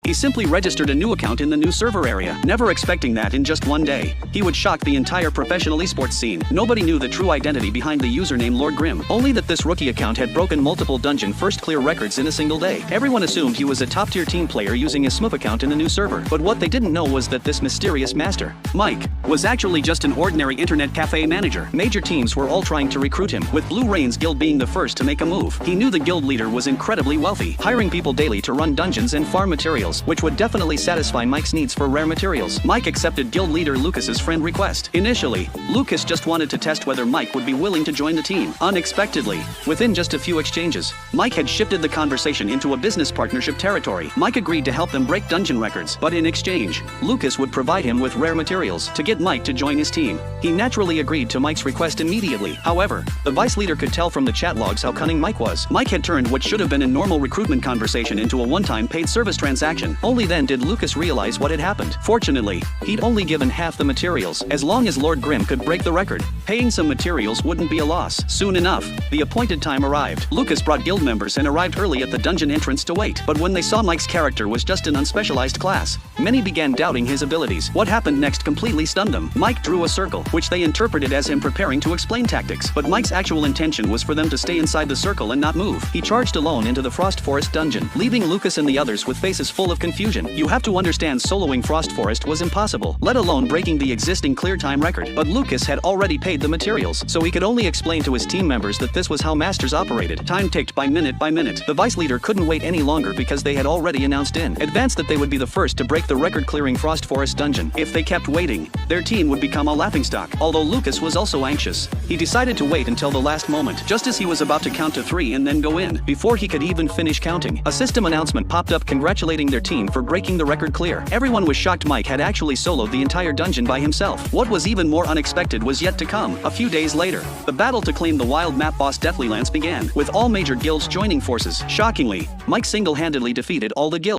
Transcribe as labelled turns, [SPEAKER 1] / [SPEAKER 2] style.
[SPEAKER 1] He simply registered a new account in the new server area, never expecting that in just one day he would shock the entire professional esports scene. Nobody knew the true identity behind the username Lord Grimm, only that this rookie account had broken multiple dungeon first clear records in a single day. Everyone assumed he was a top-tier team player using a smurf account in the new server, but what they didn't know was that this mysterious master, Mike, was actually just an ordinary internet cafe manager. Major teams were all trying to recruit him, with Blue Rain's guild being the first to make a move. He knew the guild leader was incredibly wealthy, hiring people daily to run dungeons and farm materials, which would definitely satisfy Mike's needs for rare materials. Mike accepted guild leader Lucas's friend request. Initially, Lucas just wanted to test whether Mike would be willing to join the team. Unexpectedly, within just a few exchanges, Mike had shifted the conversation into a business partnership territory. Mike agreed to help them break dungeon records, but in exchange, Lucas would provide him with rare materials to get Mike to join his team. He naturally agreed to Mike's request immediately. However, the vice leader could tell from the chat logs how cunning Mike was. Mike had turned what should have been a normal recruitment conversation into a one-time paid service transaction. Only then did Lucas realize what had happened. Fortunately, he'd only given half the materials. As long as Lord Grimm could break the record, paying some materials wouldn't be a loss. Soon enough, the appointed time arrived. Lucas brought guild members and arrived early at the dungeon entrance to wait. But when they saw Mike's character was just an unspecialized class, many began doubting his abilities. What happened next completely stunned them. Mike drew a circle, which they interpreted as him preparing to explain tactics. But Mike's actual intention was for them to stay inside the circle and not move. He charged alone into the Frost Forest dungeon, leaving Lucas and the others with faces full of confusion. You have to understand, soloing Frost Forest was impossible, let alone breaking the existing clear time record. But Lucas had already paid the materials, so he could only explain to his team members that this was how masters operated. Time ticked by minute by minute. The vice leader couldn't wait any longer because they had already announced in advance that they would be the first to break the record-clearing Frost Forest dungeon. If they kept waiting, their team would become a laughingstock. Although Lucas was also anxious, he decided to wait until the last moment, just as he was about to count to 3 and then go in. Before he could even finish counting, a system announcement popped up congratulating their team for breaking the record clear. Everyone was shocked Mike had actually soloed the entire dungeon by himself. What was even more unexpected was yet to come. A few days later, the battle to claim the wild map boss Deathly Lance began, with all major guilds joining forces. Shockingly, Mike single-handedly defeated all the guilds.